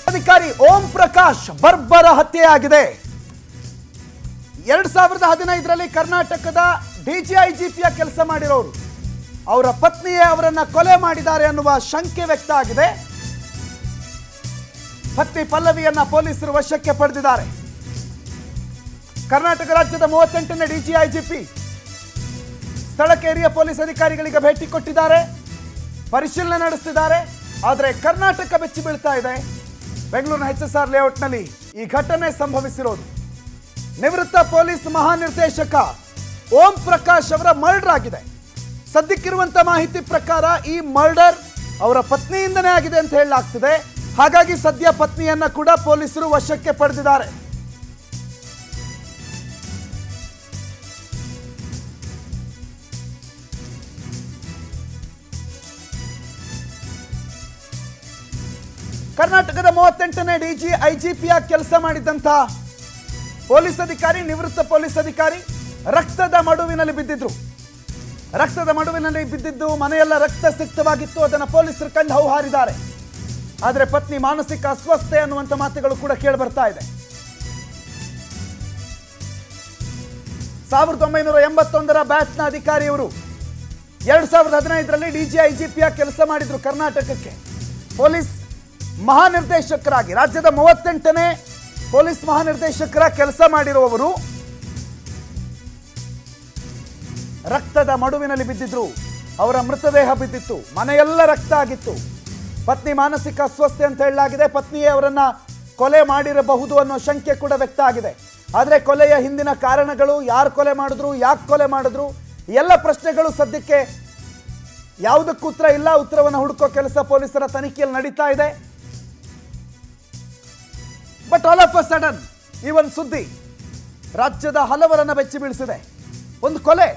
ಅಧಿಕಾರಿ ಓಂ ಪ್ರಕಾಶ್ ಬರ್ಬರ ಹತ್ಯೆಯಾಗಿದೆ. 2015ರಲ್ಲಿ ಕರ್ನಾಟಕದ ಡಿಜಿಐಜಿಪಿಯ ಕೆಲಸ ಮಾಡಿರೋರು ಅವರ ಪತ್ನಿಯೇ ಅವರನ್ನ ಕೊಲೆ ಮಾಡಿದ್ದಾರೆ ಅನ್ನುವ ಶಂಕೆ ವ್ಯಕ್ತ ಆಗಿದೆ. ಪತ್ನಿ ಪಲ್ಲವಿಯನ್ನ ಪೊಲೀಸರು ವಶಕ್ಕೆ ಪಡೆದಿದ್ದಾರೆ. ಕರ್ನಾಟಕ ರಾಜ್ಯದ 38ನೇ ಡಿಜಿಐಜಿಪಿ ಸ್ಥಳಕ್ಕೆ ಹಿರಿಯ ಪೊಲೀಸ್ ಅಧಿಕಾರಿಗಳಿಗೆ ಭೇಟಿ ಕೊಟ್ಟಿದ್ದಾರೆ, ಪರಿಶೀಲನೆ ನಡೆಸುತ್ತಿದ್ದಾರೆ. ಆದರೆ ಕರ್ನಾಟಕ ಬೆಚ್ಚಿ ಬೀಳ್ತಾ ಇದೆ. ಬೆಂಗಳೂರಿನ HSR ಲೇಔಟ್ನಲ್ಲಿ ಈ ಘಟನೆ ಸಂಭವಿಸಿರೋದು. ನಿವೃತ್ತ ಪೊಲೀಸ್ ಮಹಾನಿರ್ದೇಶಕ ಓಂ ಪ್ರಕಾಶ್ ಅವರ ಮರ್ಡರ್ ಆಗಿದೆ. ಸದ್ಯಕ್ಕಿರುವಂತ ಮಾಹಿತಿ ಪ್ರಕಾರ ಈ ಮರ್ಡರ್ ಅವರ ಪತ್ನಿಯಿಂದನೇ ಆಗಿದೆ ಅಂತ ಹೇಳಲಾಗ್ತಿದೆ. ಹಾಗಾಗಿ ಸದ್ಯ ಪತ್ನಿಯನ್ನ ಕೂಡ ಪೊಲೀಸರು ವಶಕ್ಕೆ ಪಡೆದಿದ್ದಾರೆ. ಕರ್ನಾಟಕದ 38ನೇ ಡಿಜಿಐಜಿಪಿಯ ಕೆಲಸ ಮಾಡಿದಂತ ಪೊಲೀಸ್ ಅಧಿಕಾರಿ, ನಿವೃತ್ತ ಪೊಲೀಸ್ ಅಧಿಕಾರಿ ರಕ್ತದ ಮಡುವಿನಲ್ಲಿ ಬಿದ್ದಿದ್ರು. ರಕ್ತದ ಮಡುವಿನಲ್ಲಿ ಬಿದ್ದಿದ್ದು ಮನೆಯೆಲ್ಲ ರಕ್ತ ಸಿಕ್ತವಾಗಿತ್ತು. ಅದನ್ನು ಪೊಲೀಸರು ಕಂಡು ಹೌಹಾರಿದ್ದಾರೆ. ಆದರೆ ಪತ್ನಿ ಮಾನಸಿಕ ಅಸ್ವಸ್ಥೆ ಅನ್ನುವಂಥ ಮಾತುಗಳು ಕೂಡ ಕೇಳಿ ಬರ್ತಾ ಇದೆ. 1981ರ ಬ್ಯಾಚ್ನ ಅಧಿಕಾರಿಯವರು 2015ರಲ್ಲಿ ಡಿಜಿಐಜಿಪಿಯ ಕೆಲಸ ಮಾಡಿದ್ರು. ಕರ್ನಾಟಕಕ್ಕೆ ಪೊಲೀಸ್ ಮಹಾನಿರ್ದೇಶಕರಾಗಿ, ರಾಜ್ಯದ 38ನೇ ಪೊಲೀಸ್ ಮಹಾನಿರ್ದೇಶಕರ ಕೆಲಸ ಮಾಡಿರುವವರು ರಕ್ತದ ಮಡುವಿನಲ್ಲಿ ಬಿದ್ದಿದ್ರು. ಅವರ ಮೃತದೇಹ ಬಿದ್ದಿತ್ತು. ಮನೆಯೆಲ್ಲ ರಕ್ತ ಆಗಿತ್ತು. ಪತ್ನಿ ಮಾನಸಿಕ ಅಸ್ವಸ್ಥೆ ಅಂತ ಹೇಳಲಾಗಿದೆ. ಪತ್ನಿಯೇ ಅವರನ್ನ ಕೊಲೆ ಮಾಡಿರಬಹುದು ಅನ್ನೋ ಶಂಕೆ ಕೂಡ ವ್ಯಕ್ತ ಆಗಿದೆ. ಆದರೆ ಕೊಲೆಯ ಹಿಂದಿನ ಕಾರಣಗಳು, ಯಾರು ಕೊಲೆ ಮಾಡಿದ್ರು, ಯಾಕೆ ಕೊಲೆ ಮಾಡಿದ್ರು, ಎಲ್ಲ ಪ್ರಶ್ನೆಗಳು ಸದ್ಯಕ್ಕೆ ಯಾವುದಕ್ಕೂ ಉತ್ತರ ಇಲ್ಲ. ಉತ್ತರವನ್ನು ಹುಡುಕೋ ಕೆಲಸ ಪೊಲೀಸರ ತನಿಖೆಯಲ್ಲಿ ನಡೀತಾ ಇದೆ. But all of a sudden ಈ ಒಂದು ಸುದ್ದಿ ರಾಜ್ಯದ ಹಲವರನ್ನ ಬೆಚ್ಚಿ ಬೀಳಿಸಿದೆ. ಒಂದು ಕೊಲೆ,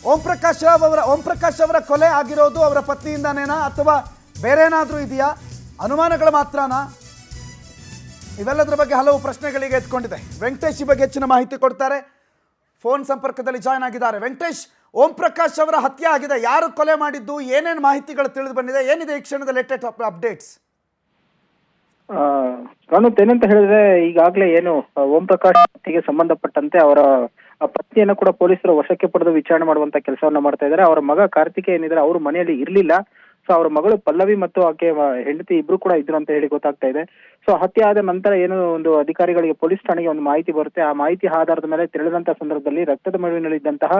ಓಂ ಪ್ರಕಾಶ್ ಅವರ ಕೊಲೆ ಆಗಿರೋದು ಅವರ ಪತ್ನಿಯಿಂದಾನೇನಾ ಅಥವಾ ಬೇರೆ ಏನಾದರೂ ಇದೆಯಾ? ಅನುಮಾನಗಳು ಮಾತ್ರನಾ? ಇವೆಲ್ಲದರ ಬಗ್ಗೆ ಹಲವು ಪ್ರಶ್ನೆಗಳಿಗೆ ಎತ್ಕೊಂಡಿದೆ. ವೆಂಕಟೇಶ್ ಈ ಬಗ್ಗೆ ಹೆಚ್ಚಿನ ಮಾಹಿತಿ ಕೊಡ್ತಾರೆ. ಫೋನ್ ಸಂಪರ್ಕದಲ್ಲಿ ಜಾಯ್ನ್ ಆಗಿದ್ದಾರೆ. ವೆಂಕಟೇಶ್, ಓಂ ಪ್ರಕಾಶ್ ಅವರ ಹತ್ಯೆ ಆಗಿದೆ. ಯಾರು ಕೊಲೆ ಮಾಡಿದ್ದು, ಏನೇನು ಮಾಹಿತಿಗಳು ತಿಳಿದು ಬಂದಿದೆ, ಏನಿದೆ ಈ ಕ್ಷಣದ ಲೇಟೆಸ್ಟ್ ಅಪ್ಡೇಟ್ಸ್? ಏನಂತ ಹೇಳಿದ್ರೆ, ಈಗಾಗಲೇ ಏನು ಓಂ ಪ್ರಕಾಶ್ ಹತ್ಯೆಗೆ ಸಂಬಂಧಪಟ್ಟಂತೆ ಅವರ ಪತ್ನಿಯನ್ನ ಕೂಡ ಪೊಲೀಸರು ವಶಕ್ಕೆ ಪಡೆದು ವಿಚಾರಣೆ ಮಾಡುವಂತ ಕೆಲಸವನ್ನ ಮಾಡ್ತಾ ಇದ್ದಾರೆ. ಅವರ ಮಗ ಕಾರ್ತಿಕ್ ಏನಿದ್ರೆ ಅವರು ಮನೆಯಲ್ಲಿ ಇರ್ಲಿಲ್ಲ. ಸೊ ಅವರ ಮಗಳು ಪಲ್ಲವಿ ಮತ್ತು ಆಕೆ ಹೆಂಡತಿ ಇಬ್ರು ಕೂಡ ಇದ್ರು ಅಂತ ಹೇಳಿ ಗೊತ್ತಾಗ್ತಾ ಇದೆ. ಸೊ ಹತ್ಯೆ ಆದ ನಂತರ ಏನು ಒಂದು ಅಧಿಕಾರಿಗಳಿಗೆ ಪೊಲೀಸ್ ಠಾಣೆಗೆ ಒಂದು ಮಾಹಿತಿ ಬರುತ್ತೆ. ಆ ಮಾಹಿತಿ ಆಧಾರದ ಮೇಲೆ ತೆರಳಿದಂತಹ ಸಂದರ್ಭದಲ್ಲಿ ರಕ್ತದ ಮಡುವಿನಲ್ಲಿದ್ದಂತಹ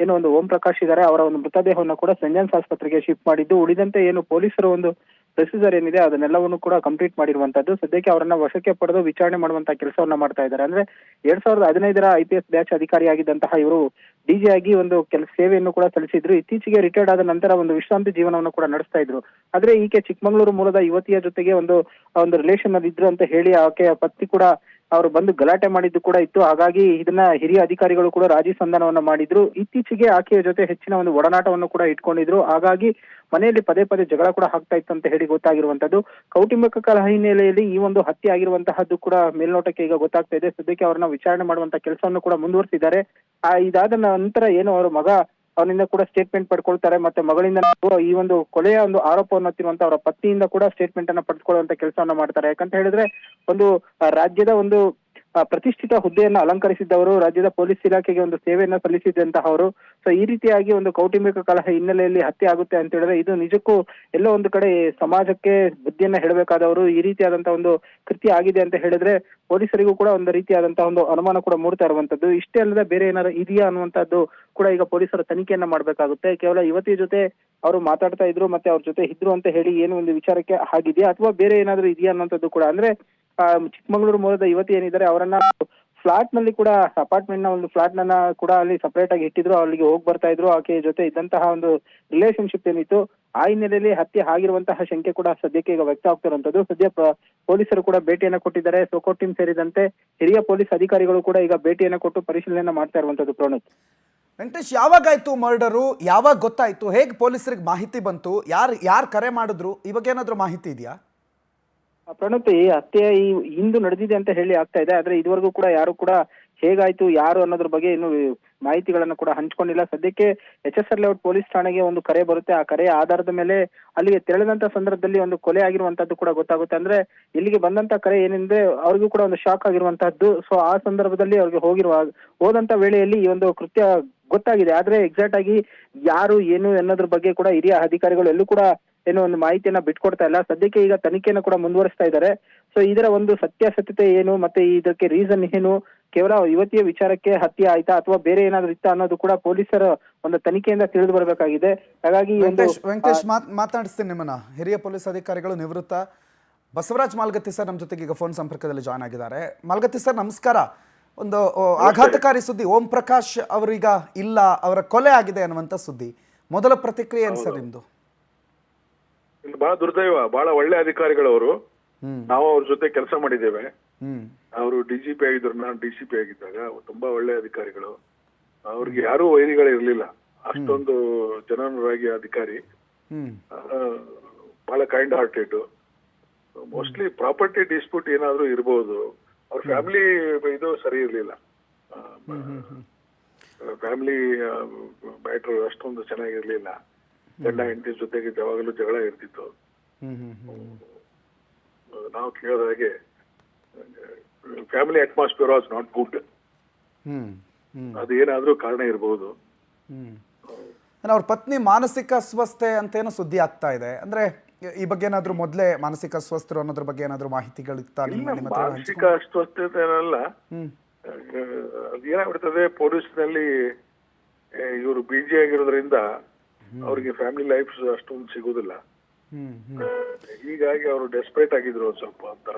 ಏನು ಒಂದು ಓಂ ಪ್ರಕಾಶ್ ಇದ್ದಾರೆ, ಅವರ ಒಂದು ಮೃತದೇಹವನ್ನು ಕೂಡ ಸೆಂಟ್ ಜಾನ್ಸ್ ಆಸ್ಪತ್ರೆಗೆ ಶಿಫ್ಟ್ ಮಾಡಿದ್ದು, ಉಳಿದಂತೆ ಏನು ಪೊಲೀಸರು ಒಂದು ಪ್ರೊಸೀಜರ್ ಏನಿದೆ ಅದನ್ನೆಲ್ಲವನ್ನು ಕೂಡ ಕಂಪ್ಲೀಟ್ ಮಾಡಿರುವಂತದ್ದು. ಸದ್ಯಕ್ಕೆ ಅವರನ್ನ ವಶಕ್ಕೆ ಪಡೆದು ವಿಚಾರಣೆ ಮಾಡುವಂತಹ ಕೆಲಸವನ್ನ ಮಾಡ್ತಾ ಇದ್ದಾರೆ. ಅಂದ್ರೆ 2015ರ IPS ಬ್ಯಾಚ್ ಅಧಿಕಾರಿಯಾಗಿದ್ದಂತಹ ಇವರು ಡಿಜಿ ಆಗಿ ಒಂದು ಸೇವೆಯನ್ನು ಕೂಡ ಸಲ್ಲಿಸಿದ್ರು. ಇತ್ತೀಚೆಗೆ ರಿಟೈರ್ಡ್ ಆದ ನಂತರ ಒಂದು ವಿಶ್ರಾಂತಿ ಜೀವನವನ್ನು ಕೂಡ ನಡೆಸ್ತಾ ಇದ್ರು. ಆದ್ರೆ ಈಕೆ ಚಿಕ್ಕಮಗಳೂರು ಮೂಲದ ಯುವತಿಯ ಜೊತೆಗೆ ಒಂದು ರಿಲೇಷನ್ ಅಲ್ಲಿ ಇದ್ರು ಅಂತ ಹೇಳಿ ಆಕೆಯ ಪತ್ನಿ ಕೂಡ ಅವರು ಬಂದು ಗಲಾಟೆ ಮಾಡಿದ್ದು ಕೂಡ ಇತ್ತು. ಹಾಗಾಗಿ ಇದನ್ನ ಹಿರಿಯ ಅಧಿಕಾರಿಗಳು ಕೂಡ ರಾಜಿ ಸಂಧಾನವನ್ನ ಮಾಡಿದ್ರು. ಇತ್ತೀಚೆಗೆ ಆಕೆಯ ಜೊತೆ ಹೆಚ್ಚಿನ ಒಂದು ಒಡನಾಟವನ್ನು ಕೂಡ ಇಟ್ಕೊಂಡಿದ್ರು. ಹಾಗಾಗಿ ಮನೆಯಲ್ಲಿ ಪದೇ ಪದೇ ಜಗಳ ಕೂಡ ಆಗ್ತಾ ಇತ್ತು ಅಂತ ಹೇಳಿ ಗೊತ್ತಾಗಿರುವಂತದ್ದು. ಕೌಟುಂಬಿಕ ಕಲಹ ಹಿನ್ನೆಲೆಯಲ್ಲಿ ಈ ಒಂದು ಹತ್ಯೆ ಆಗಿರುವಂತಹದ್ದು ಕೂಡ ಮೇಲ್ನೋಟಕ್ಕೆ ಈಗ ಗೊತ್ತಾಗ್ತಾ ಇದೆ. ಸದ್ಯಕ್ಕೆ ಅವರನ್ನ ವಿಚಾರಣೆ ಮಾಡುವಂತ ಕೆಲಸವನ್ನು ಕೂಡ ಮುಂದುವರಿಸಿದ್ದಾರೆ. ಇದಾದ ನಂತರ ಏನು ಅವರ ಮಗ ಅವನಿಂದ ಕೂಡ ಸ್ಟೇಟ್ಮೆಂಟ್ ಪಡ್ಕೊಳ್ತಾರೆ. ಮತ್ತೆ ಮಗಳಿಂದ ಈ ಒಂದು ಕೊಲೆಯ ಒಂದು ಆರೋಪವನ್ನು ಹೊತ್ತಿರುವಂತ ಅವರ ಪತ್ನಿಯಿಂದ ಕೂಡ ಸ್ಟೇಟ್ಮೆಂಟ್ ಅನ್ನ ಪಡೆದುಕೊಳ್ಳುವಂತ ಕೆಲಸವನ್ನ ಮಾಡ್ತಾರೆ. ಯಾಕಂತ ಹೇಳಿದ್ರೆ ಒಂದು ರಾಜ್ಯದ ಒಂದು ಪ್ರತಿಷ್ಠಿತ ಹುದ್ದೆಯನ್ನ ಅಲಂಕರಿಸಿದ್ದವರು, ರಾಜ್ಯದ ಪೊಲೀಸ್ ಇಲಾಖೆಗೆ ಒಂದು ಸೇವೆಯನ್ನ ಸಲ್ಲಿಸಿದಂತಹವರು. ಸೊ ಈ ರೀತಿಯಾಗಿ ಒಂದು ಕೌಟುಂಬಿಕ ಕಲಹ ಹಿನ್ನೆಲೆಯಲ್ಲಿ ಹತ್ಯೆ ಆಗುತ್ತೆ ಅಂತ ಹೇಳಿದ್ರೆ ಇದು ನಿಜಕ್ಕೂ ಎಲ್ಲೋ ಒಂದು ಕಡೆ ಸಮಾಜಕ್ಕೆ ಬುದ್ಧಿಯನ್ನ ಹೇಳಬೇಕಾದವರು ಈ ರೀತಿಯಾದಂತಹ ಒಂದು ಕೃತ್ಯ ಆಗಿದೆ ಅಂತ ಹೇಳಿದ್ರೆ ಪೊಲೀಸರಿಗೂ ಕೂಡ ಒಂದು ರೀತಿಯಾದಂತಹ ಒಂದು ಅನುಮಾನ ಕೂಡ ಮೂಡ್ತಾ ಇರುವಂತದ್ದು. ಇಷ್ಟೇ ಅಲ್ಲದೆ ಬೇರೆ ಏನಾದ್ರು ಇದೆಯಾ ಅನ್ನುವಂಥದ್ದು ಕೂಡ ಈಗ ಪೊಲೀಸರ ತನಿಖೆಯನ್ನ ಮಾಡ್ಬೇಕಾಗುತ್ತೆ. ಕೇವಲ ಯುವತಿ ಜೊತೆ ಅವರು ಮಾತಾಡ್ತಾ ಇದ್ರು ಮತ್ತೆ ಅವ್ರ ಜೊತೆ ಇದ್ರು ಅಂತ ಹೇಳಿ ಏನು ಒಂದು ವಿಚಾರಕ್ಕೆ ಆಗಿದೆಯಾ ಅಥವಾ ಬೇರೆ ಏನಾದ್ರು ಇದೆಯಾ ಅನ್ನುವಂಥದ್ದು ಕೂಡ. ಅಂದ್ರೆ ಚಿಕ್ಕಮಗಳೂರು ಮೂಲದ ಯುವತಿ ಏನಿದ್ದಾರೆ ಅವರನ್ನ ಫ್ಲಾಟ್ ನಲ್ಲಿ ಕೂಡ ಅಪಾರ್ಟ್ಮೆಂಟ್ ನ ಒಂದು ಫ್ಲಾಟ್ ನನ್ನ ಕೂಡ ಅಲ್ಲಿ ಸಪರೇಟ್ ಆಗಿ ಇಟ್ಟಿದ್ರು. ಅಲ್ಲಿಗೆ ಹೋಗಿ ಬರ್ತಾ ಇದ್ರು. ಆಕೆ ಜೊತೆ ಇದ್ದಂತಹ ಒಂದು ರಿಲೇಶನ್ಶಿಪ್ ಏನಿತ್ತು ಆ ಹಿನ್ನೆಲೆಯಲ್ಲಿ ಹತ್ಯೆ ಆಗಿರುವಂತಹ ಶಂಕೆ ಕೂಡ ಸದ್ಯಕ್ಕೆ ಈಗ ವ್ಯಕ್ತ ಆಗ್ತಿರುವಂತದ್ದು. ಸದ್ಯ ಪೊಲೀಸರು ಕೂಡ ಭೇಟಿಯನ್ನ ಕೊಟ್ಟಿದ್ದಾರೆ. ಸೋಕೋ ಟೀಮ್ ಸೇರಿದಂತೆ ಹಿರಿಯ ಪೊಲೀಸ್ ಅಧಿಕಾರಿಗಳು ಕೂಡ ಈಗ ಭೇಟಿಯನ್ನ ಕೊಟ್ಟು ಪರಿಶೀಲನೆ ಮಾಡ್ತಾ ಇರುವಂತದ್ದು. ಪ್ರಣೋತ್, ವೆಂಕಟೇಶ್, ಯಾವಾಗಾಯ್ತು ಮರ್ಡರು? ಯಾವಾಗ ಗೊತ್ತಾಯ್ತು? ಹೇಗೆ ಪೊಲೀಸರಿಗೆ ಮಾಹಿತಿ ಬಂತು? ಯಾರು ಕರೆ ಮಾಡಿದ್ರು? ಈ ಬಗ್ಗೆ ಏನಾದ್ರು ಮಾಹಿತಿ ಇದೆಯಾ? ಪ್ರಣೋತ್, ಈ ಹತ್ಯೆ ಇಂದು ನಡೆದಿದೆ ಅಂತ ಹೇಳಿ ಆಗ್ತಾ ಇದೆ. ಆದ್ರೆ ಇದುವರೆಗೂ ಕೂಡ ಯಾರು ಕೂಡ ಹೇಗಾಯ್ತು ಯಾರು ಅನ್ನೋದ್ರ ಬಗ್ಗೆ ಇನ್ನು ಮಾಹಿತಿಗಳನ್ನ ಕೂಡ ಹಂಚ್ಕೊಂಡಿಲ್ಲ. ಸದ್ಯಕ್ಕೆ HSR ಲೇಔಟ್ ಪೊಲೀಸ್ ಠಾಣೆಗೆ ಒಂದು ಕರೆ ಬರುತ್ತೆ. ಆ ಕರೆಯ ಆಧಾರದ ಮೇಲೆ ಅಲ್ಲಿಗೆ ತೆರಳಿದಂತ ಸಂದರ್ಭದಲ್ಲಿ ಒಂದು ಕೊಲೆ ಆಗಿರುವಂತದ್ದು ಕೂಡ ಗೊತ್ತಾಗುತ್ತೆ. ಅಂದ್ರೆ ಇಲ್ಲಿಗೆ ಬಂದಂತ ಕರೆ ಏನೆಂದ್ರೆ ಅವ್ರಿಗೂ ಕೂಡ ಒಂದು ಶಾಕ್ ಆಗಿರುವಂತಹದ್ದು. ಸೊ ಆ ಸಂದರ್ಭದಲ್ಲಿ ಅವ್ರಿಗೆ ಹೋದಂತ ವೇಳೆಯಲ್ಲಿ ಈ ಒಂದು ಕೃತ್ಯ ಗೊತ್ತಾಗಿದೆ. ಆದ್ರೆ ಎಕ್ಸಾಕ್ಟ್ ಆಗಿ ಯಾರು ಏನು ಅನ್ನೋದ್ರ ಬಗ್ಗೆ ಕೂಡ ಹಿರಿಯ ಅಧಿಕಾರಿಗಳು ಎಲ್ಲೂ ಕೂಡ ಏನೋ ಒಂದು ಮಾಹಿತಿಯನ್ನ ಬಿಟ್ಕೊಡ್ತಾ ಇಲ್ಲ. ಸದ್ಯಕ್ಕೆ ಈಗ ತನಿಖೆಯನ್ನು ಕೂಡ ಮುಂದುವರಿಸ್ತಾ ಇದ್ದಾರೆ. ಸೊ ಇದರ ಒಂದು ಸತ್ಯಾಸತ್ಯತೆ ಏನು ಮತ್ತೆ ಇದಕ್ಕೆ ರೀಸನ್ ಏನು, ಕೇವಲ ಯುವತಿಯ ವಿಚಾರಕ್ಕೆ ಹತ್ಯೆ ಆಯ್ತಾ ಅಥವಾ ಬೇರೆ ಏನಾದ್ರು ಇತ್ತಾ ಅನ್ನೋದು ಕೂಡ ಪೊಲೀಸರ ಒಂದು ತನಿಖೆಯಿಂದ ತಿಳಿದು ಬರಬೇಕಾಗಿದೆ. ಹಾಗಾಗಿ ಈ ಒಂದು ವೆಂಕಟೇಶ್ ಮಾತನಾಡಿಸ್ತೀನಿ ನಿಮ್ಮನ್ನ. ಹಿರಿಯ ಪೊಲೀಸ್ ಅಧಿಕಾರಿಗಳು ನಿವೃತ್ತ ಬಸವರಾಜ್ ಮಾಲ್ಗತ್ತಿ ಸರ್ ನಮ್ಮ ಜೊತೆಗೆ ಈಗ ಫೋನ್ ಸಂಪರ್ಕದಲ್ಲಿ ಜಾಯ್ನ್ ಆಗಿದ್ದಾರೆ. ಮಾಲ್ಗತ್ತಿ ಸರ್ ನಮಸ್ಕಾರ. ಒಂದು ಆಘಾತಕಾರಿ ಸುದ್ದಿ, ಓಂ ಪ್ರಕಾಶ್ ಅವರೀಗ ಇಲ್ಲ, ಅವರ ಕೊಲೆ ಆಗಿದೆ ಅನ್ನುವಂಥ ಸುದ್ದಿ. ಮೊದಲ ಪ್ರತಿಕ್ರಿಯೆ ಏನು ಸರ್ ನಿಮ್ದು? ಬಹಳ ದುರ್ದೈವ. ಬಹಳ ಒಳ್ಳೆ ಅಧಿಕಾರಿಗಳವರು. ನಾವು ಅವ್ರ ಜೊತೆ ಕೆಲಸ ಮಾಡಿದ್ದೇವೆ. ಅವರು DGP ಆಗಿದ್ರು, ನಾನು DCP ಆಗಿದ್ದಾಗ. ತುಂಬಾ ಒಳ್ಳೆ ಅಧಿಕಾರಿಗಳು. ಅವ್ರಿಗೆ ಯಾರೂ ವೈರಿಗಳಿರ್ಲಿಲ್ಲ. ಅಷ್ಟೊಂದು ಜನನರಾಗಿ ಅಧಿಕಾರಿ. ಬಹಳ kind hearted. Mostly property dispute ಏನಾದ್ರೂ ಇರಬಹುದು. ಅವ್ರ ಫ್ಯಾಮಿಲಿ ಇದು ಸರಿ ಇರ್ಲಿಲ್ಲ. ಫ್ಯಾಮಿಲಿ ಮ್ಯಾಟ್ರ್ ಅಷ್ಟೊಂದು ಚೆನ್ನಾಗಿರ್ಲಿಲ್ಲ. ಗಂಡ ಹೆಂಡತಿ ಜೊತೆಗೆ ಯಾವಾಗಲೂ ಜಗಳ ಇರ್ತಿತ್ತು. ನಾವು ಕೇಳಿದ ಹಾಗೆ family atmosphere was not good. ಅದೇನಾದ್ರೂ ಕಾರಣ ಇರಬಹುದು. ಅವ್ರ ಪತ್ನಿ ಮಾನಸಿಕ ಅಸ್ವಸ್ಥೆ ಅಂತ ಏನೋ ಸುದ್ದಿ ಆಗ್ತಾ ಇದೆ. ಅಂದ್ರೆ ಈ ಬಗ್ಗೆ ಏನಾದ್ರು ಮೊದಲೇ ಮಾನಸಿಕ ಅಸ್ವಸ್ಥರು ಅನ್ನೋದ್ರ ಬಗ್ಗೆ ಏನಾದ್ರು ಮಾಹಿತಿಗಳಿತ್ತ? ಮಾನಸಿಕ ಅಸ್ವಸ್ಥತೆ ಏನಲ್ಲ, ಅದೇನಾಗ್ಬಿಡ್ತದೆ ಪೊಲೀಸ್ನಲ್ಲಿ ಇವರು ಬಿಜಿ ಆಗಿರೋದ್ರಿಂದ ಅವ್ರಿಗೆ ಫ್ಯಾಮಿಲಿ ಲೈಫ್ ಅಷ್ಟೊಂದು ಸಿಗುದಿಲ್ಲ. ಹೀಗಾಗಿ ಅವರು ಡೆಸ್ಪರೇಟ್ ಆಗಿದ್ರು ಒಂದ್ ಸ್ವಲ್ಪ ಒಂಥರ.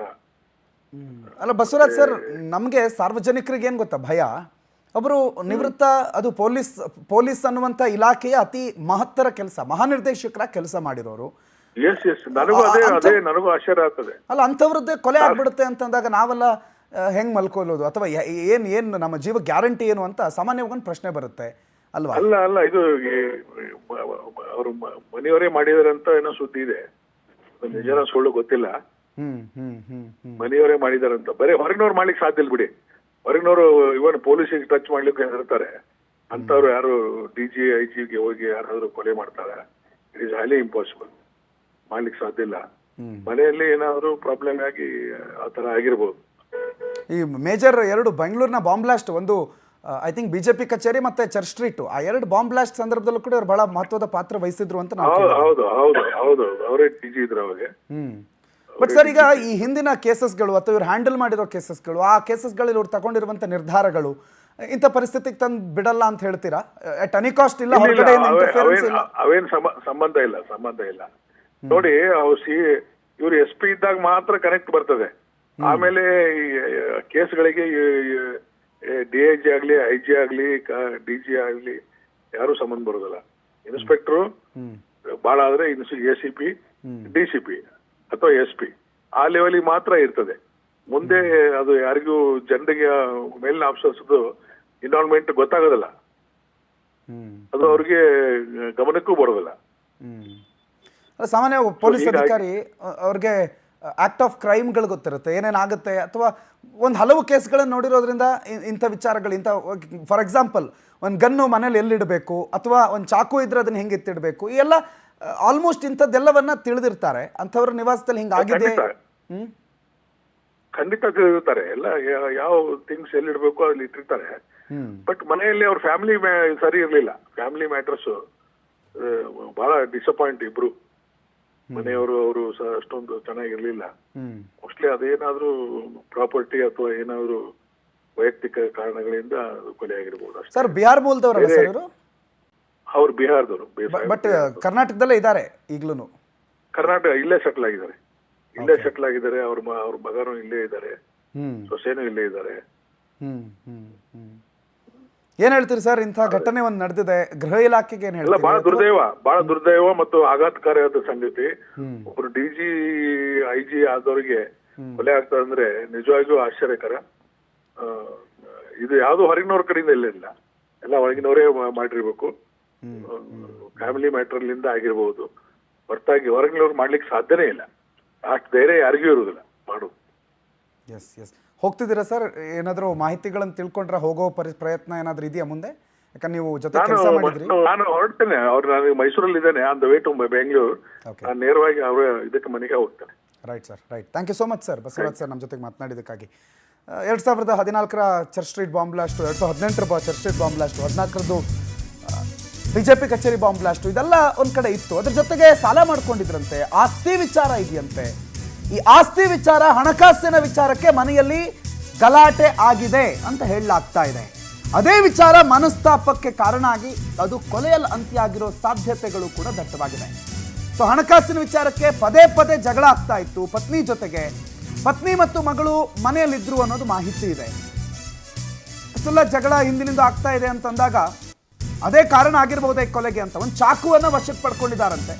ಅಲ್ಲ ಬಸವರಾಜ್ ಸರ್, ನಮ್ಗೆ ಸಾರ್ವಜನಿಕರಿಗೆ ಏನ್ ಗೊತ್ತಾ ಭಯ, ಒಬ್ರು ನಿವೃತ್ತ, ಅದು ಪೊಲೀಸ್ ಅನ್ನುವಂತ ಇಲಾಖೆಯ ಅತಿ ಮಹತ್ತರ ಕೆಲಸ, ಮಹಾನಿರ್ದೇಶಕರ ಕೆಲಸ ಮಾಡಿರೋರು. ನನಗೂ ಆಶ್ಚರ್ಯ ಆಗ್ತದೆ. ಅಲ್ಲ, ಅಂಥವ್ರದ್ದೇ ಕೊಲೆ ಆಗ್ಬಿಡುತ್ತೆ ಅಂತಂದಾಗ ನಾವೆಲ್ಲ ಹೆಂಗ್ ಮಲ್ಕೊಳ್ಳೋದು, ಅಥವಾ ಏನ್ ನಮ್ಮ ಜೀವ ಗ್ಯಾರಂಟಿ ಏನು ಅಂತ ಸಾಮಾನ್ಯವಾಗಿ ಒಂದು ಪ್ರಶ್ನೆ ಬರುತ್ತೆ ಅಲ್ವಾ? ಅಲ್ಲ ಇದು ಅವರು ಮನೆಯವರೇ ಮಾಡಿದಾರೆ ಅಂತ ಏನೋ ಸುದ್ದಿ ಇದೆ. ನಿಜನ ಸುಳ್ಳು ಗೊತ್ತಿಲ್ಲ. ಮನೆಯವರೇ ಮಾಡಿದಾರಂತ. ಬರೀ ಹೊರಗಿನವ್ರು ಮಾಡ್ಲಿಕ್ಕೆ ಸಾಧ್ಯ ಇಲ್ಲ ಬಿಡಿ. ಹೊರಗಿನವರು ಇವನ್ ಪೊಲೀಸಿಗೆ ಟಚ್ ಮಾಡ್ಲಿಕ್ಕೆ ಹೆದರ್ತಾರೆ. ಅಂತವ್ರು ಯಾರು DG IG ಹೋಗಿ ಯಾರಾದ್ರೂ ಕೊಲೆ ಮಾಡ್ತಾರೆ? It is highly impossible. ಮಾಡ್ಲಿಕ್ಕೆ ಸಾಧ್ಯ ಇಲ್ಲ. ಮನೆಯಲ್ಲಿ ಏನಾದ್ರು ಪ್ರಾಬ್ಲಮ್ ಆಗಿ ಆತರ ಆಗಿರ್ಬೋದು. ಈ ಮೇಜರ್ 2 ಬೆಂಗಳೂರಿನ ಬಾಂಬ್ ಬ್ಲಾಸ್ಟ್, ಒಂದು ಐ ಥಿಂಕ್ BJP ಕಚೇರಿ ಮತ್ತೆ ಚರ್ಚ್ ಸ್ಟ್ರೀಟ್, ಆ 2 ಬಾಂಬ್ ಬ್ಲಾಸ್ಟ್ ಸಂದರ್ಭದಲ್ಲೂ ಕೂಡ ಇವರು ಬಹಳ ಮಹತ್ವದ ಪಾತ್ರ ವಹಿಸಿದ್ರು ಅಂತ ನಾವು. ಹೌದು ಅವರೇ DG ಇದ್ರು ಅವಾಗ. ಬಟ್ ಸರ್, ಈಗ ಈ ಹಿಂದಿನ ಕೇಸಸ್ಗಳು ಅಥವಾ ಇವ್ರು ಹ್ಯಾಂಡಲ್ ಮಾಡಿರೋ ಕೇಸಸ್ಗಳು, ಆ ಕೇಸಸ್ಗಳಲ್ಲಿ ಇವ್ರು ತಗೊಂಡಿರುವಂತ ನಿರ್ಧಾರಗಳು ಇಂಥ ಪರಿಸ್ಥಿತಿಗೆ ತಂದು ಬಿಡಲ್ಲ ಅಂತ ಹೇಳ್ತೀರಾ? ಅಟ್ ಎನಿ ಕಾಸ್ಟ್ ಇಲ್ಲ, ಅವೇನ್ ಸಂಬಂಧ ಇಲ್ಲ. ನೋಡಿ, ಇವ್ರು SP ಇದ್ದಾಗ ಮಾತ್ರ ಕನೆಕ್ಟ್ ಬರ್ತದೆ. ಆಮೇಲೆ ಕೇಸ್ಗಳಿಗೆ DIG ಆಗ್ಲಿ, IG ಆಗ್ಲಿ, DG ಆಗ್ಲಿ ಯಾರು ಸಂಬಂಧ ಬರೋದಿಲ್ಲ. ಇನ್ಸ್ಪೆಕ್ಟರ್ ಬಹಳ ಆದ್ರೆ ACP, DCP ಅಥವಾ SP ಆ ಲೆವೆಲ್ ಮಾತ್ರ ಇರ್ತದೆ. ಮುಂದೆ ಅದು ಯಾರಿಗೂ ಜನರಿಗೆ ಮೇಲಿನ ಆಫೀಸರ್ಸ್ ಇನ್ವಾಲ್ವ್ಮೆಂಟ್ ಗೊತ್ತಾಗೋದಿಲ್ಲ. ಅದು ಅವ್ರಿಗೆ ಗಮನಕ್ಕೂ ಬರೋದಿಲ್ಲ. ಸಾಮಾನ್ಯ ಪೊಲೀಸ್ ಅಧಿಕಾರಿ ಅವ್ರಿಗೆ ಆಕ್ಟ್ ಆಫ್ ಕ್ರೈಮ್ಗಳು ಗೊತ್ತಿರುತ್ತೆ, ಏನೇನಾಗುತ್ತೆ, ಅಥವಾ ಒಂದು ಹಲವು ಕೇಸ್ಗಳನ್ನು ನೋಡಿರೋದ್ರಿಂದ ಇಂಥ ವಿಚಾರಗಳು, ಇಂಥ ಫಾರ್ ಎಕ್ಸಾಂಪಲ್ ಒಂದು ಗನ್ನು ಮನೇಲಿ ಎಲ್ಲಿಡಬೇಕು, ಅಥವಾ ಒಂದು ಚಾಕು ಇದ್ರೆ ಅದನ್ನ ಹೆಂಗೆ ಎತ್ತಿಡಬೇಕು, ಈ ಎಲ್ಲ ಆಲ್ಮೋಸ್ಟ್ ಇಂಥದ್ದೆಲ್ಲವನ್ನ ತಿಳಿದಿರ್ತಾರೆ. ಅಂಥವ್ರ ನಿವಾಸದಲ್ಲಿ ಹಿಂಗಾಗಿದೆ. ಖಂಡಿತ ತಿಳಿದಿರ್ತಾರೆ. ಎಲ್ಲ ಯಾವ ಥಿಂಗ್ಸ್ ಎಲ್ಲಿಡ್ಬೇಕು ಅಲ್ಲಿ ಇಟ್ಟಿರ್ತಾರೆ. ಬಟ್ ಮನೆಯಲ್ಲಿ ಅವ್ರ ಫ್ಯಾಮಿಲಿ ಸರಿ ಇರ್ಲಿಲ್ಲ. ಫ್ಯಾಮಿಲಿ ಮ್ಯಾಟರ್ಸ್ ಬಹಳ ಡಿಸಪಾಯಿಂಟ್. ಇಬ್ರು ಮನೆಯವರು ಅವರು ಅಷ್ಟೊಂದು ಚೆನ್ನಾಗಿರ್ಲಿಲ್ಲ. ಮೋಸ್ಟ್ಲಿ ಅದೇನಾದ್ರೂ ಪ್ರಾಪರ್ಟಿ ಅಥವಾ ಏನಾದ್ರು ವೈಯಕ್ತಿಕ ಕಾರಣಗಳಿಂದ ಕೊಲೆ ಆಗಿರ್ಬೋದು. ಸರ್, ಬಿಹಾರ್ ಮೂಲದವರು ಸರ್ ಇವರು? ಅವ್ರು ಬಿಹಾರದವರು. ಬಟ್ ಕರ್ನಾಟಕದಲ್ಲೇ ಇದ್ದಾರೆ ಈಗ್ಲೂ? ಕರ್ನಾಟಕ ಇಲ್ಲೇ ಸೆಟ್ಲ್ ಆಗಿದ್ದಾರೆ. ಅವ್ರ ಮಗನೂ ಇಲ್ಲೇ ಇದ್ದಾರೆ, ಸೊಸೆನೂ ಇಲ್ಲೇ ಇದ್ದಾರೆ. ಏನ್ ಹೇಳ್ತೀರಿ ಸರ್, ಇಂಥ ಘಟನೆ ಒಂದು ನಡೆದಿದೆ, ಗೃಹ ಇಲಾಖೆಗೆ ಏನ್ ಹೇಳ್ತೀರಿ? ಬಹಳ ದುರ್ದೈವ ಮತ್ತು ಆಘಾತಕಾರಿಯಾದ ಸಂಗತಿ. ಒಬ್ರು DG IG ಆದವ್ರಿಗೆ ಕೊಲೆ ಆಗ್ತದೆ ಅಂದ್ರೆ ನಿಜವಾಗಿಯೂ ಆಶ್ಚರ್ಯಕರ. ಇದು ಯಾವ್ದು ಹೊರಗಿನವ್ರ ಕಡೆಯಿಂದ ಇಲ್ಲ, ಎಲ್ಲ ಒಳಗಿನವರೇ ಮಾಡಿರ್ಬೇಕು. ಫ್ಯಾಮಿಲಿ ಮ್ಯಾಟರ್ಲಿಂದ ಆಗಿರ್ಬೋದು. ಹೊರತಾಗಿ ಹೊರಗಿನವ್ರು ಮಾಡ್ಲಿಕ್ಕೆ ಸಾಧ್ಯನೇ ಇಲ್ಲ. ಅಷ್ಟು ಧೈರ್ಯ ಯಾರಿಗೂ ಇರುವುದಿಲ್ಲ ಮಾಡು. ಹೋಗ್ತಿದ್ದೀರಾ ಸರ್? ಏನಾದರೂ ಮಾಹಿತಿಗಳನ್ನು ತಿಳ್ಕೊಂಡ್ರೆ ಹೋಗೋ ಪ್ರಯತ್ನ ಏನಾದರೂ ಇದೆಯಾ ಮುಂದೆ? ಯಾಕಂದ್ರೆ ನೀವು ಜೊತೆ ಕೆಲಸ ಮಾಡಿದ್ರಿ. ನಾನು ಹೊರಡ್ತೇನೆ, ಅವ್ರು ನಾನು ಮೈಸೂರಲ್ಲಿ ಇದ್ದೇನೆ, on the way to Bengaluru. ನಾನು ನೇರವಾಗಿ ಅವರ ಇದಕ್ಕೆ ಮನೆಗೆ ಹೋಗ್ತೇನೆ. Right sir, right. Thank you so much sir, Basavaraj sir ನಮ್ಮ ಜೊತೆಗೆ ಮಾತನಾಡಿದ್ದಕ್ಕಾಗಿ. 2014ರ ಚರ್ಚ್ ಸ್ಟ್ರೀಟ್ ಬಾಂಬ್ ಬ್ಲಾಸ್ಟು, 2018ರ ಚರ್ಚ್ ಸ್ಟ್ರೀಟ್ ಬಾಂಬ್ ಬ್ಲಾಸ್ಟು, 14ರದ್ದು ಬಿಜೆಪಿ ಕಚೇರಿ ಬಾಂಬ್ ಬ್ಲಾಸ್ಟು, ಇದೆಲ್ಲ ಒಂದ್ ಕಡೆ ಇತ್ತು. ಅದ್ರ ಜೊತೆಗೆ ಸಾಲ ಮಾಡ್ಕೊಂಡಿದ್ರಂತೆ, ಆಸ್ತಿ ವಿಚಾರ ಇದೆಯಂತೆ. ಈ ಆಸ್ತಿ ವಿಚಾರ, ಹಣಕಾಸಿನ ವಿಚಾರಕ್ಕೆ ಮನೆಯಲ್ಲಿ ಗಲಾಟೆ ಆಗಿದೆ ಅಂತ ಹೇಳಲಾಗ್ತಾ ಇದೆ. ಅದೇ ವಿಚಾರ ಮನಸ್ತಾಪಕ್ಕೆ ಕಾರಣ ಆಗಿ ಅದು ಕೊಲೆಯಲ್ಲಿ ಅಂತ್ಯ ಆಗಿರೋ ಸಾಧ್ಯತೆಗಳು ಕೂಡ ದಟ್ಟವಾಗಿದೆ. ಸೊ ಹಣಕಾಸಿನ ವಿಚಾರಕ್ಕೆ ಪದೇ ಪದೇ ಜಗಳ ಆಗ್ತಾ ಇತ್ತು ಪತ್ನಿ ಜೊತೆಗೆ. ಪತ್ನಿ ಮತ್ತು ಮಗಳು ಮನೆಯಲ್ಲಿದ್ರು ಅನ್ನೋದು ಮಾಹಿತಿ ಇದೆ. ಅಷ್ಟೆಲ್ಲ ಜಗಳ ಹಿಂದಿನಿಂದ ಆಗ್ತಾ ಇದೆ ಅಂತಂದಾಗ ಅದೇ ಕಾರಣ ಆಗಿರಬಹುದೇ ಕೊಲೆಗೆ ಅಂತ ಒಂದು ಚಾಕುವನ್ನು ವಶಕ್ಕೆ ಪಡ್ಕೊಂಡಿದ್ದಾರಂತೆ.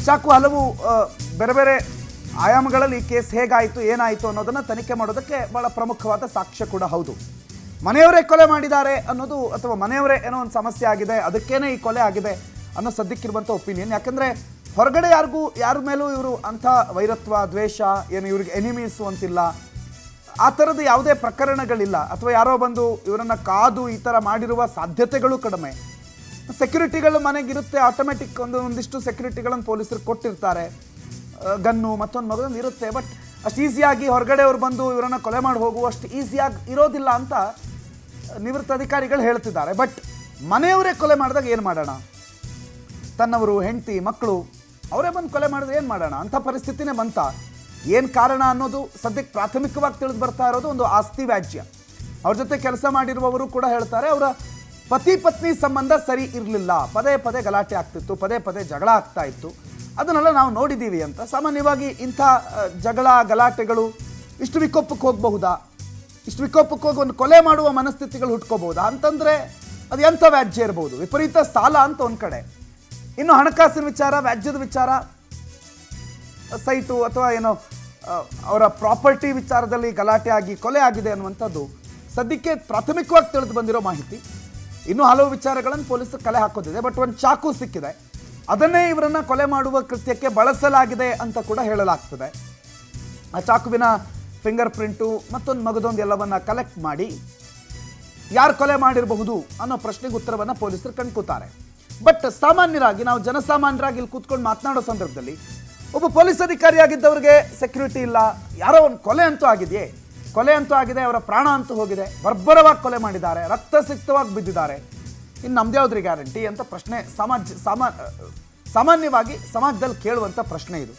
ಚಾಕು ಹಲವು ಬೇರೆ ಬೇರೆ ಆಯಾಮಗಳಲ್ಲಿ ಕೇಸ್ ಹೇಗಾಯಿತು ಏನಾಯಿತು ಅನ್ನೋದನ್ನು ತನಿಖೆ ಮಾಡೋದಕ್ಕೆ ಬಹಳ ಪ್ರಮುಖವಾದ ಸಾಕ್ಷ್ಯ ಕೂಡ ಹೌದು. ಮನೆಯವರೇ ಕೊಲೆ ಮಾಡಿದ್ದಾರೆ ಅನ್ನೋದು, ಅಥವಾ ಮನೆಯವರೇ ಏನೋ ಒಂದು ಸಮಸ್ಯೆ ಆಗಿದೆ ಅದಕ್ಕೇನೆ ಈ ಕೊಲೆ ಆಗಿದೆ ಅನ್ನೋ ಸದ್ಯಕ್ಕಿರುವಂಥ ಒಪಿನಿಯನ್. ಯಾಕಂದರೆ ಹೊರಗಡೆ ಯಾರ ಮೇಲೂ ಇವರು ಅಂಥ ವೈರತ್ವ, ದ್ವೇಷ, ಏನು ಇವ್ರಿಗೆ ಎನಿಮೀಸು ಅಂತಿಲ್ಲ, ಆ ಥರದ್ದು ಯಾವುದೇ ಪ್ರಕರಣಗಳಿಲ್ಲ. ಅಥವಾ ಯಾರೋ ಬಂದು ಇವರನ್ನು ಕಾದು ಈ ಥರ ಮಾಡಿರುವ ಸಾಧ್ಯತೆಗಳು ಕಡಿಮೆ. ಸೆಕ್ಯೂರಿಟಿಗಳು ಮನೆಗಿರುತ್ತೆ, ಆಟೋಮೆಟಿಕ್ ಒಂದಿಷ್ಟು ಸೆಕ್ಯೂರಿಟಿಗಳನ್ನು ಪೊಲೀಸರು ಕೊಟ್ಟಿರ್ತಾರೆ, ಗನ್ನು ಮತ್ತೊಂದು ಮಗದೊಂದು ಇರುತ್ತೆ. ಬಟ್ ಅಷ್ಟು ಈಸಿಯಾಗಿ ಹೊರಗಡೆ ಅವ್ರು ಬಂದು ಇವರನ್ನು ಕೊಲೆ ಮಾಡಿ ಹೋಗುವಷ್ಟು ಈಸಿಯಾಗಿ ಇರೋದಿಲ್ಲ ಅಂತ ನಿವೃತ್ತ ಅಧಿಕಾರಿಗಳು ಹೇಳ್ತಿದ್ದಾರೆ. ಬಟ್ ಮನೆಯವರೇ ಕೊಲೆ ಮಾಡಿದಾಗ ಏನು ಮಾಡೋಣ? ತನ್ನವರು, ಹೆಂಡತಿ, ಮಕ್ಕಳು ಅವರೇ ಬಂದು ಕೊಲೆ ಮಾಡಿದ್ರೆ ಏನು ಮಾಡೋಣ? ಅಂಥ ಪರಿಸ್ಥಿತಿನೇ ಬಂತ. ಏನು ಕಾರಣ ಅನ್ನೋದು ಸದ್ಯಕ್ಕೆ ಪ್ರಾಥಮಿಕವಾಗಿ ತಿಳಿದು ಬರ್ತಾ ಇರೋದು ಒಂದು ಆಸ್ತಿ ವ್ಯಾಜ್ಯ. ಅವ್ರ ಜೊತೆ ಕೆಲಸ ಮಾಡಿರುವವರು ಕೂಡ ಹೇಳ್ತಾರೆ, ಅವರ ಪತಿ ಪತ್ನಿ ಸಂಬಂಧ ಸರಿ ಇರಲಿಲ್ಲ, ಪದೇ ಪದೇ ಗಲಾಟೆ ಆಗ್ತಿತ್ತು, ಪದೇ ಪದೇ ಜಗಳ ಆಗ್ತಾ ಇತ್ತು, ಅದನ್ನೆಲ್ಲ ನಾವು ನೋಡಿದ್ದೀವಿ ಅಂತ. ಸಾಮಾನ್ಯವಾಗಿ ಇಂಥ ಜಗಳ ಗಲಾಟೆಗಳು ಇಷ್ಟು ವಿಕೋಪಕ್ಕೆ ಹೋಗಬಹುದಾ? ಇಷ್ಟು ವಿಕೋಪಕ್ಕೆ ಹೋಗಿ ಒಂದು ಕೊಲೆ ಮಾಡುವ ಮನಸ್ಥಿತಿಗಳು ಹುಟ್ಕೋಬಹುದಾ ಅಂತಂದರೆ ಅದು ಎಂಥ ವ್ಯಾಜ್ಯ ಇರ್ಬೋದು? ವಿಪರೀತ ಸಾಲ ಅಂತ ಒಂದು ಕಡೆ, ಇನ್ನು ಹಣಕಾಸಿನ ವಿಚಾರ, ವ್ಯಾಜ್ಯದ ವಿಚಾರ, ಸೈಟು ಅಥವಾ ಏನೋ ಅವರ ಪ್ರಾಪರ್ಟಿ ವಿಚಾರದಲ್ಲಿ ಗಲಾಟೆ ಆಗಿ ಕೊಲೆ ಆಗಿದೆ ಅನ್ನುವಂಥದ್ದು ಸದ್ಯಕ್ಕೆ ಪ್ರಾಥಮಿಕವಾಗಿ ತಿಳಿದು ಬಂದಿರೋ ಮಾಹಿತಿ. ಇನ್ನೂ ಹಲವು ವಿಚಾರಗಳನ್ನು ಪೊಲೀಸರು ಕಲೆ ಹಾಕೋದಿದೆ. ಬಟ್ ಒಂದು ಚಾಕು ಸಿಕ್ಕಿದೆ, ಅದನ್ನೇ ಇವರನ್ನು ಕೊಲೆ ಮಾಡುವ ಕೃತ್ಯಕ್ಕೆ ಬಳಸಲಾಗಿದೆ ಅಂತ ಕೂಡ ಹೇಳಲಾಗ್ತದೆ. ಆ ಚಾಕುವಿನ ಫಿಂಗರ್ ಪ್ರಿಂಟು ಮತ್ತೊಂದು ಮಗದೊಂದು ಎಲ್ಲವನ್ನ ಕಲೆಕ್ಟ್ ಮಾಡಿ ಯಾರು ಕೊಲೆ ಮಾಡಿರಬಹುದು ಅನ್ನೋ ಪ್ರಶ್ನೆಗೆ ಉತ್ತರವನ್ನು ಪೊಲೀಸರು ಕಂಡ್ಕೋತಾರೆ. ಬಟ್ ಸಾಮಾನ್ಯರಾಗಿ ನಾವು ಜನಸಾಮಾನ್ಯರಾಗಿ ಇಲ್ಲಿ ಕೂತ್ಕೊಂಡು ಮಾತನಾಡೋ ಸಂದರ್ಭದಲ್ಲಿ ಒಬ್ಬ ಪೊಲೀಸ್ ಅಧಿಕಾರಿಯಾಗಿದ್ದವ್ರಿಗೆ ಸೆಕ್ಯೂರಿಟಿ ಇಲ್ಲ, ಯಾರೋ ಒಂದು ಕೊಲೆ ಅಂತೂ ಆಗಿದೆಯೇ, ಕೊಲೆ ಅಂತೂ ಆಗಿದೆ, ಅವರ ಪ್ರಾಣ ಅಂತೂ ಹೋಗಿದೆ, ಬರ್ಬರವಾಗಿ ಕೊಲೆ ಮಾಡಿದ್ದಾರೆ, ರಕ್ತಸಿಕ್ತವಾಗಿ ಬಿದ್ದಿದ್ದಾರೆ, ಇನ್ನು ನಮ್ದು ಯಾವ್ದ್ರಿ ಗ್ಯಾರಂಟಿ ಅಂತ ಪ್ರಶ್ನೆ ಸಾಮಾನ್ಯವಾಗಿ ಸಮಾಜದಲ್ಲಿ ಕೇಳುವಂಥ ಪ್ರಶ್ನೆ ಇದು.